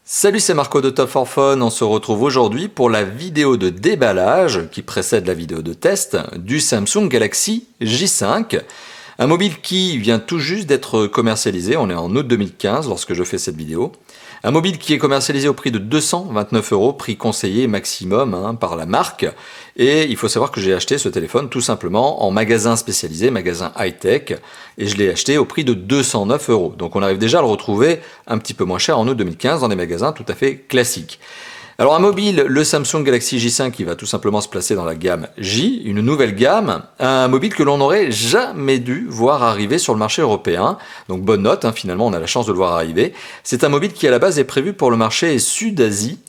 Salut, c'est Marco de Top for Fun. On se retrouve aujourd'hui pour la vidéo de déballage qui précède la vidéo de test du Samsung Galaxy J5. Un mobile qui vient tout juste d'être commercialisé, on est en août 2015 lorsque je fais cette vidéo. Un mobile qui est commercialisé au prix de 229 €, prix conseillé maximum par la marque. Et il faut savoir que j'ai acheté ce téléphone tout simplement en magasin spécialisé, magasin high-tech. Et je l'ai acheté au prix de 209 €. Donc on arrive déjà à le retrouver un petit peu moins cher en août 2015 dans des magasins tout à fait classiques. Alors un mobile, le Samsung Galaxy J5 qui va tout simplement se placer dans la gamme J, une nouvelle gamme, un mobile que l'on n'aurait jamais dû voir arriver sur le marché européen. Donc bonne note, finalement on a la chance de le voir arriver. C'est un mobile qui à la base est prévu pour le marché Sud-Asie.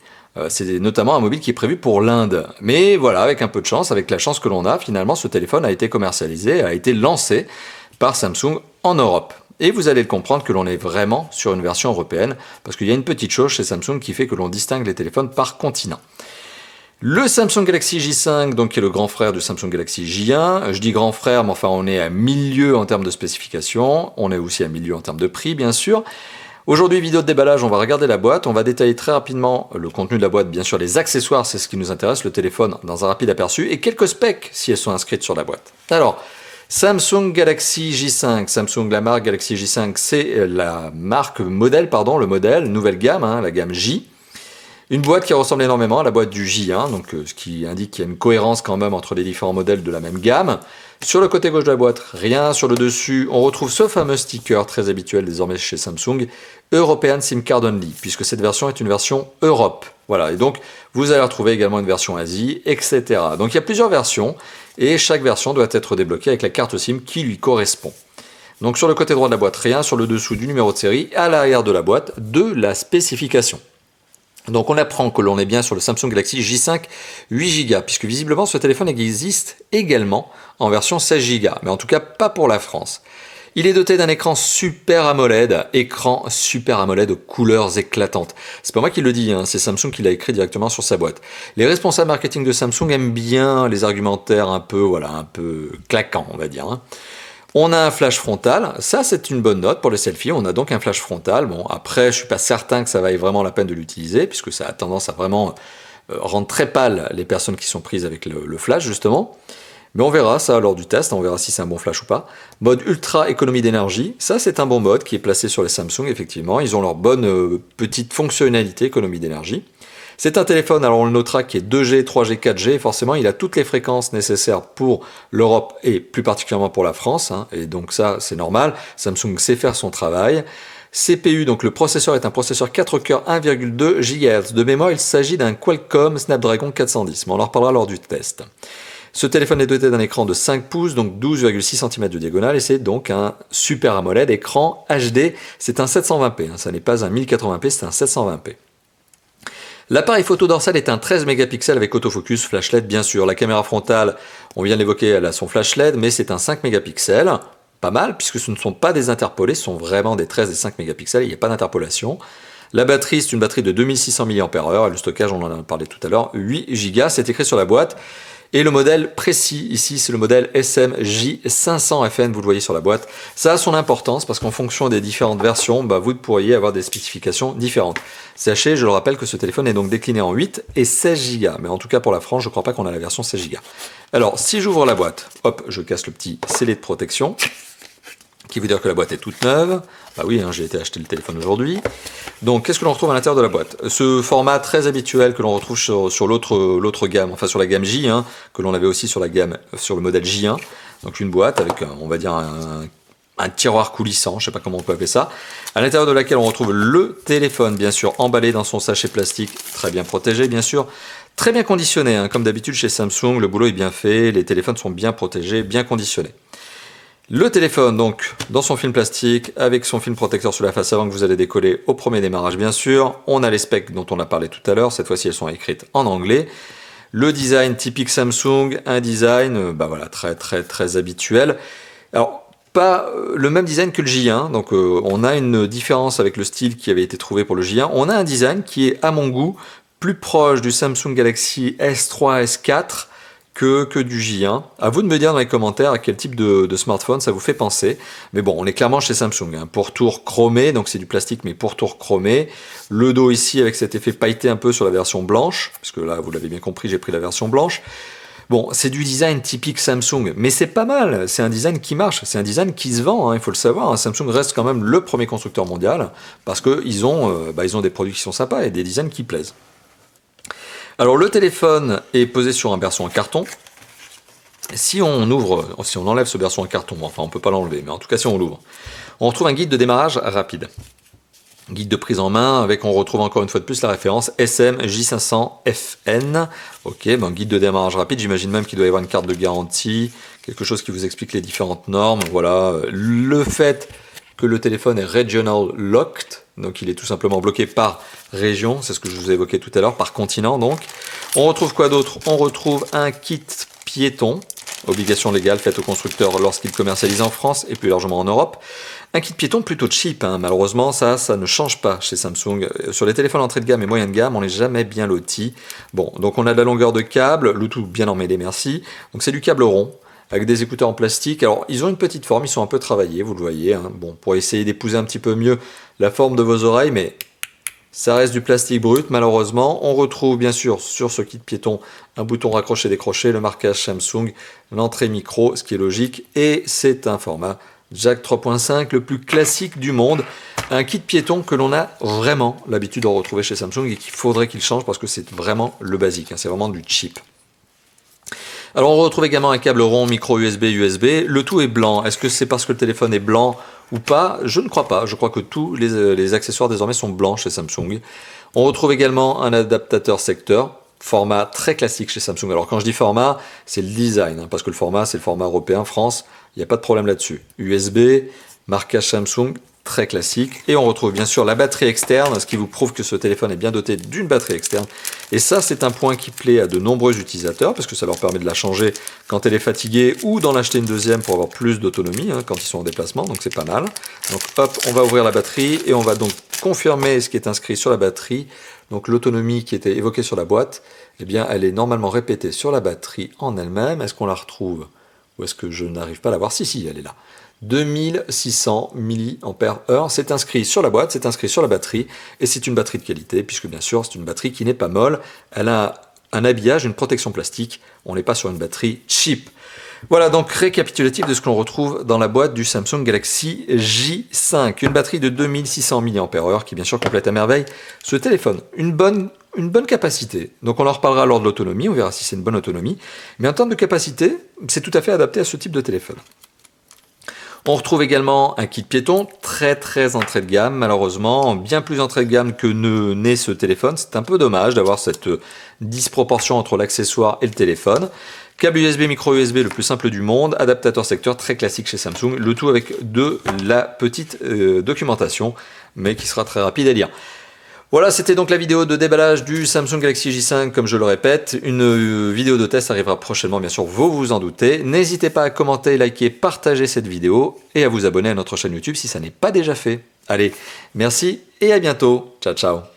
C'est notamment un mobile qui est prévu pour l'Inde. Mais voilà, avec un peu de chance, avec la chance que l'on a, finalement ce téléphone a été commercialisé, a été lancé par Samsung en Europe. Et vous allez le comprendre que l'on est vraiment sur une version européenne, parce qu'il y a une petite chose chez Samsung qui fait que l'on distingue les téléphones par continent. Le Samsung Galaxy J5, donc, qui est le grand frère du Samsung Galaxy J1. Je dis grand frère, mais enfin on est à milieu en termes de spécifications, on est aussi à milieu en termes de prix, bien sûr. Aujourd'hui, vidéo de déballage, on va regarder la boîte, on va détailler très rapidement le contenu de la boîte, bien sûr les accessoires, c'est ce qui nous intéresse, le téléphone dans un rapide aperçu, et quelques specs si elles sont inscrites sur la boîte. Alors, Samsung Galaxy J5, Samsung la marque Galaxy J5, c'est la marque modèle, le modèle, nouvelle gamme, la gamme J. Une boîte qui ressemble énormément à la boîte du J1, donc ce qui indique qu'il y a une cohérence quand même entre les différents modèles de la même gamme. Sur le côté gauche de la boîte, rien. Sur le dessus, on retrouve ce fameux sticker très habituel désormais chez Samsung, European SIM Card Only, puisque cette version est une version Europe. Voilà, et donc vous allez retrouver également une version Asie, etc. Donc il y a plusieurs versions, et chaque version doit être débloquée avec la carte SIM qui lui correspond. Donc sur le côté droit de la boîte, rien. Sur le dessous, du numéro de série, à l'arrière de la boîte, de la spécification. Donc on apprend que l'on est bien sur le Samsung Galaxy J5 8 Go, puisque visiblement ce téléphone existe également en version 16 Go, mais en tout cas pas pour la France. Il est doté d'un écran Super AMOLED, aux couleurs éclatantes. C'est pas moi qui le dis, c'est Samsung qui l'a écrit directement sur sa boîte. Les responsables marketing de Samsung aiment bien les argumentaires un peu claquants, on va dire. On a un flash frontal, ça c'est une bonne note pour les selfies, on a donc un flash frontal. Bon, après je suis pas certain que ça vaille vraiment la peine de l'utiliser, puisque ça a tendance à vraiment rendre très pâles les personnes qui sont prises avec le flash justement. Mais on verra ça lors du test, on verra si c'est un bon flash ou pas. Mode ultra économie d'énergie, ça c'est un bon mode qui est placé sur les Samsung effectivement, ils ont leur bonne petite fonctionnalité économie d'énergie. C'est un téléphone, alors on le notera, qui est 2G, 3G, 4G, forcément il a toutes les fréquences nécessaires pour l'Europe et plus particulièrement pour la France, et donc ça c'est normal, Samsung sait faire son travail. CPU, donc le processeur est un processeur 4 cœurs 1,2 GHz. De mémoire, il s'agit d'un Qualcomm Snapdragon 410, mais on en reparlera lors du test. Ce téléphone est doté d'un écran de 5 pouces, donc 12,6 cm de diagonale, et c'est donc un Super AMOLED écran HD. C'est un 720p, ça n'est pas un 1080p, c'est un 720p. L'appareil photo dorsal est un 13 mégapixels avec autofocus, flash LED bien sûr. La caméra frontale, on vient de l'évoquer, elle a son flash LED, mais c'est un 5 mégapixels. Pas mal, puisque ce ne sont pas des interpolés, ce sont vraiment des 13 et 5 mégapixels, il n'y a pas d'interpolation. La batterie, c'est une batterie de 2600 mAh, et le stockage, on en a parlé tout à l'heure, 8 Go, c'est écrit sur la boîte. Et le modèle précis, ici, c'est le modèle SMJ500FN, vous le voyez sur la boîte. Ça a son importance parce qu'en fonction des différentes versions, vous pourriez avoir des spécifications différentes. Sachez, je le rappelle, que ce téléphone est donc décliné en 8 et 16 Go. Mais en tout cas, pour la France, je ne crois pas qu'on a la version 16 Go. Alors, si j'ouvre la boîte, hop, je casse le petit scellé de protection, qui veut dire que la boîte est toute neuve. Bah oui, j'ai été acheter le téléphone aujourd'hui. Donc, qu'est-ce que l'on retrouve à l'intérieur de la boîte? Ce format très habituel que l'on retrouve sur l'autre gamme, enfin sur la gamme J, que l'on avait aussi sur le modèle J1. Donc une boîte avec, on va dire, un tiroir coulissant, je ne sais pas comment on peut appeler ça, à l'intérieur de laquelle on retrouve le téléphone, bien sûr, emballé dans son sachet plastique, très bien protégé, bien sûr. Très bien conditionné, comme d'habitude chez Samsung, le boulot est bien fait, les téléphones sont bien protégés, bien conditionnés. Le téléphone, donc, dans son film plastique, avec son film protecteur sur la face avant que vous allez décoller au premier démarrage, bien sûr. On a les specs dont on a parlé tout à l'heure, cette fois-ci elles sont écrites en anglais. Le design typique Samsung, un design, très habituel. Alors, pas le même design que le J1, donc on a une différence avec le style qui avait été trouvé pour le J1. On a un design qui est, à mon goût, plus proche du Samsung Galaxy S3, S4, que du J1. À vous de me dire dans les commentaires à quel type de smartphone ça vous fait penser. Mais bon, on est clairement chez Samsung. Hein. Pourtour chromé, donc c'est du plastique mais pourtour chromé. Le dos ici avec cet effet pailleté un peu sur la version blanche, parce que là vous l'avez bien compris, j'ai pris la version blanche. Bon, c'est du design typique Samsung, mais c'est pas mal, c'est un design qui marche, c'est un design qui se vend, hein, il faut le savoir. Hein. Samsung reste quand même le premier constructeur mondial, parce qu'ils ont des produits qui sont sympas et des designs qui plaisent. Alors le téléphone est posé sur un berceau en carton. Si on enlève ce berceau en carton, enfin on peut pas l'enlever, mais en tout cas si on l'ouvre, on retrouve un guide de démarrage rapide. Guide de prise en main, avec on retrouve encore une fois de plus la référence SM J500FN. Ok, guide de démarrage rapide, j'imagine même qu'il doit y avoir une carte de garantie, quelque chose qui vous explique les différentes normes. Voilà, le fait que le téléphone est regional locked, donc il est tout simplement bloqué par région, c'est ce que je vous ai évoqué tout à l'heure, par continent donc. On retrouve quoi d'autre? On retrouve un kit piéton, obligation légale faite aux constructeurs lorsqu'ils commercialisent en France et plus largement en Europe. Un kit piéton plutôt cheap, hein. Malheureusement ça ne change pas chez Samsung. Sur les téléphones entrée de gamme et moyenne de gamme, on n'est jamais bien loti. Bon, donc on a de la longueur de câble, le tout bien emmêlé, merci. Donc c'est du câble rond, avec des écouteurs en plastique. Alors ils ont une petite forme, ils sont un peu travaillés, vous le voyez. Hein. Bon, pour essayer d'épouser un petit peu mieux la forme de vos oreilles, mais ça reste du plastique brut malheureusement. On retrouve bien sûr sur ce kit piéton un bouton raccroché-décroché, le marquage Samsung, l'entrée micro, ce qui est logique, et c'est un format Jack 3.5, le plus classique du monde. Un kit piéton que l'on a vraiment l'habitude de retrouver chez Samsung et qu'il faudrait qu'il change parce que c'est vraiment le basique, hein, c'est vraiment du cheap. Alors on retrouve également un câble rond micro USB, le tout est blanc. Est-ce que c'est parce que le téléphone est blanc ou pas? Je ne crois pas, je crois que tous les accessoires désormais sont blancs chez Samsung. On retrouve également un adaptateur secteur, format très classique chez Samsung. Alors quand je dis format, c'est le design, hein, parce que le format c'est le format européen, France, il n'y a pas de problème là-dessus. USB, marquage Samsung, très classique. Et on retrouve bien sûr la batterie externe, ce qui vous prouve que ce téléphone est bien doté d'une batterie externe. Et ça, c'est un point qui plaît à de nombreux utilisateurs, parce que ça leur permet de la changer quand elle est fatiguée ou d'en acheter une deuxième pour avoir plus d'autonomie, hein, quand ils sont en déplacement, donc c'est pas mal. Donc hop, on va ouvrir la batterie et on va donc confirmer ce qui est inscrit sur la batterie. Donc l'autonomie qui était évoquée sur la boîte, eh bien, elle est normalement répétée sur la batterie en elle-même. Est-ce qu'on la retrouve? Ou est-ce que je n'arrive pas à la voir? Si, elle est là. 2600 mAh, c'est inscrit sur la boîte, c'est inscrit sur la batterie, et c'est une batterie de qualité, puisque bien sûr c'est une batterie qui n'est pas molle, elle a un habillage, une protection plastique, on n'est pas sur une batterie cheap. Voilà donc récapitulatif de ce que l'on retrouve dans la boîte du Samsung Galaxy J5, une batterie de 2600 mAh qui bien sûr complète à merveille ce téléphone, une bonne capacité. Donc on en reparlera lors de l'autonomie, on verra si c'est une bonne autonomie, mais en termes de capacité, c'est tout à fait adapté à ce type de téléphone. On retrouve également un kit piéton, très entrée de gamme, malheureusement, bien plus entrée de gamme que n'est ce téléphone. C'est un peu dommage d'avoir cette disproportion entre l'accessoire et le téléphone. Câble USB, micro USB le plus simple du monde, adaptateur secteur très classique chez Samsung, le tout avec de la petite documentation, mais qui sera très rapide à lire. Voilà, c'était donc la vidéo de déballage du Samsung Galaxy J5, comme je le répète. Une vidéo de test arrivera prochainement, bien sûr, vous vous en doutez. N'hésitez pas à commenter, liker, partager cette vidéo et à vous abonner à notre chaîne YouTube si ça n'est pas déjà fait. Allez, merci et à bientôt. Ciao, ciao.